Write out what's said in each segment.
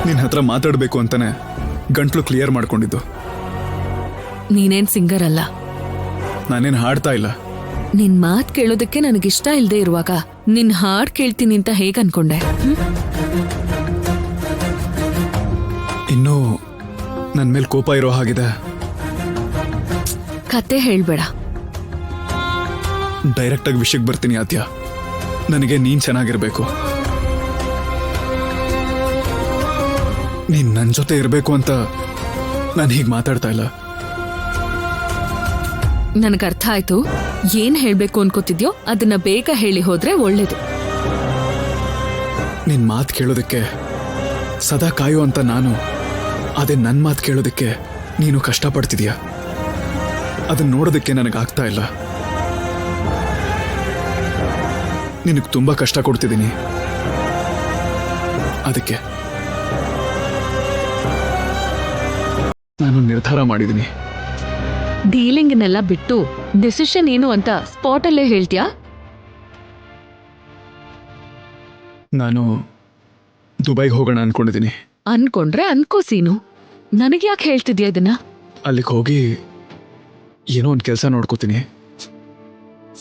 ನಿನ್ನ ಹತ್ರ ಮಾತಾಡಬೇಕು ಅಂತಾನೆ ಗಂಟ್ಲು ಕ್ಲಿಯರ್ ಮಾಡ್ಕೊಂಡಿದ್ದು. ನೀನೇನ್ ಸಿಂಗರ್ ಅಲ್ಲ. ನಾನೇನು ಹಾಡ್ತಾ ಇಲ್ಲ. ನಿನ್ ಮಾತ್ ಕೇಳೋದಕ್ಕೆ ನನಗಿಷ್ಟ ಇಲ್ದೇ ಇರುವಾಗ ನಿನ್ ಹಾಡ್ ಕೇಳ್ತೀನಿ ಅಂತ ಹೇಗ್ ಅನ್ಕೊಂಡೆ? ಇನ್ನೂ ನನ್ ಮೇಲೆ ಕೋಪ ಇರೋ ಹಾಗಿದೆ. ಕತೆ ಹೇಳ್ಬೇಡ. ಡೈರೆಕ್ಟ್ ಆಗಿ ವಿಷಯಕ್ಕೆ ಬರ್ತೀನಿ ಆದ್ಯ. ನನಗೆ ನೀನ್ ಚೆನ್ನಾಗಿರ್ಬೇಕು. ನೀನ್ ನನ್ ಜೊತೆ ಇರ್ಬೇಕು ಅಂತ ನಾನು ಹೀಗೆ ಮಾತಾಡ್ತಾ ಇಲ್ಲ. ನನಗೆ ಅರ್ಥ ಆಯ್ತು. ಏನ್ ಹೇಳ್ಬೇಕು ಅನ್ಕೋತಿದ್ಯೋ ಅದನ್ನ ಬೇಗ ಹೇಳಿ ಹೋದ್ರೆ ಒಳ್ಳೇದು. ನಿನ್ ಮಾತು ಕೇಳೋದಕ್ಕೆ ಸದಾ ಕಾಯೋ ಅಂತ ನಾನು, ಅದೇ ನನ್ ಮಾತು ಕೇಳೋದಕ್ಕೆ ನೀನು ಕಷ್ಟಪಡ್ತಿದ್ಯಾ. ಅದನ್ನ ನೋಡೋದಕ್ಕೆ ನನಗಾಗ್ತಾ ಇಲ್ಲ. ನಿನಗೆ ತುಂಬಾ ಕಷ್ಟ ಕೊಡ್ತಿದ್ದೀನಿ. ಅದಕ್ಕೆ ನಾನು ನಿರ್ಧಾರ ಮಾಡಿದ್ದೀನಿ. ಡೀಲಿಂಗ್ನೆಲ್ಲ ಬಿಟ್ಟು ಡಿಸಿಷನ್ ಏನು ಅಂತ ಸ್ಪಾಟ್ ಅಲ್ಲೇ ಹೇಳ್ತೀಯಾ? ನಾನು ದುಬೈಗೆ ಹೋಗೋಣ ಅನ್ಕೊಂಡಿದ್ದೀನಿ. ಅನ್ಕೊಂಡ್ರೆ ಅನ್ಕೋ ಸೀನು. ನನಗೆ ಯಾಕೆ ಹೇಳ್ತಿದ್ಯಾ ಇದನ್ನ? ಅಲ್ಲಿಗೆ ಹೋಗಿ ಏನೋ ಒಂದು ಕೆಲಸ ನೋಡ್ಕೋತೀನಿ.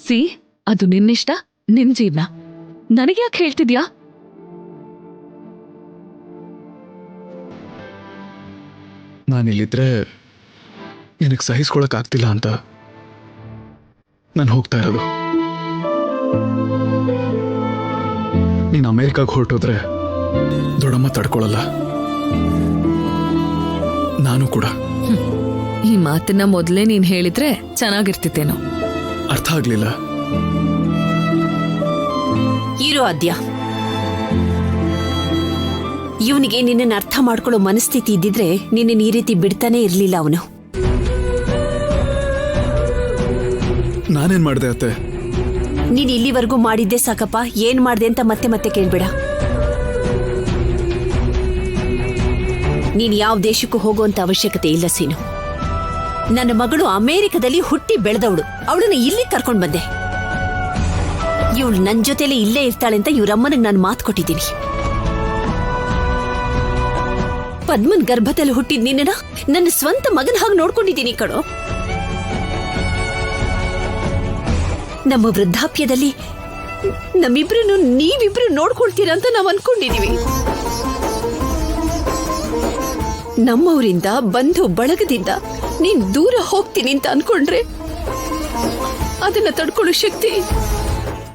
ಸಿ, ಅದು ನಿನ್ನಿಷ್ಟ, ನಿನ್ ಜೀವನ. ನನಗೆ ಯಾಕೆ ಹೇಳ್ತಿದ್ಯಾ? ನಾನಿಲ್ಲಿದ್ರೆ ನಿನಗೆ ಸಹಿಸ್ಕೊಳಕ್ ಆಗ್ತಿಲ್ಲ ಅಂತ ನಾನು ಹೋಗ್ತಾ ಇರೋದು. ನೀನು ಅಮೆರಿಕಾಗೆ ಹೊರಟೋದ್ರೆ ದೊಡ್ಡಮ್ಮ ತಡ್ಕೊಳಲ್ಲ. ನಾನು ಕೂಡ. ಈ ಮಾತನ್ನ ಮೊದಲೇ ನೀನ್ ಹೇಳಿದ್ರೆ ಚೆನ್ನಾಗಿರ್ತಿತ್ತೇನೋ. ಅರ್ಥ ಆಗ್ಲಿಲ್ಲ. ಇರೋ ಆದ್ಯ, ಇವನಿಗೆ ನಿನ್ನನ್ನು ಅರ್ಥ ಮಾಡ್ಕೊಳ್ಳೋ ಮನಸ್ಥಿತಿ ಇದ್ದಿದ್ರೆ ನಿನ್ನ ಈ ರೀತಿ ಬಿಡ್ತಾನೆ ಇರ್ಲಿಲ್ಲ ಅವನು. ನಾನೇನ್ ಮಾಡ್ದೆ ಅತ್ತೆ? ನೀನ್ ಇಲ್ಲಿವರೆಗೂ ಮಾಡಿದ್ದೆ ಸಾಕಪ್ಪ. ಏನ್ ಮಾಡ್ದೆ ಅಂತ ಮತ್ತೆ ಮತ್ತೆ ಕೇಳ್ಬೇಡ. ನೀನ್ ಯಾವ ದೇಶಕ್ಕೂ ಹೋಗುವಂತ ಅವಶ್ಯಕತೆ ಇಲ್ಲ ಸೀನು. ನನ್ನ ಮಗಳು ಅಮೆರಿಕದಲ್ಲಿ ಹುಟ್ಟಿ ಬೆಳೆದವಳು. ಅವಳನ್ನ ಇಲ್ಲಿ ಕರ್ಕೊಂಡ್ ಬಂದೆ. ಇವಳು ನನ್ ಜೊತೆಲೆ ಇಲ್ಲೇ ಇರ್ತಾಳೆ ಅಂತ ಇವ್ರಮ್ಮನಿಗೆ ನಾನು ಮಾತು ಕೊಟ್ಟಿದ್ದೀನಿ. ಪದ್ಮನ್ ಗರ್ಭದಲ್ಲಿ ಹುಟ್ಟಿದ್ ನಿನ್ನ ನನ್ನ ಸ್ವಂತ ಮಗನ ಹಾಗೆ ನೋಡ್ಕೊಂಡಿದ್ದೀನಿ ಕಣೋ. ನಮ್ಮ ವೃದ್ಧಾಪ್ಯದಲ್ಲಿ ನಮ್ಮಿಬ್ರನ್ನು ನೀವಿಬ್ರು ನೋಡ್ಕೊಳ್ತೀರಾ ಅಂತ ನಾವ್ ಅನ್ಕೊಂಡಿದೀವಿ. ನಮ್ಮವರಿಂದ ಬಂಧು ಬಳಗದಿಂದ ನೀನ್ ದೂರ ಹೋಗ್ತೀನಿ ಅಂತ ಅನ್ಕೊಂಡ್ರೆ ಅದನ್ನ ತಡ್ಕೊಳ್ಳೋ ಶಕ್ತಿ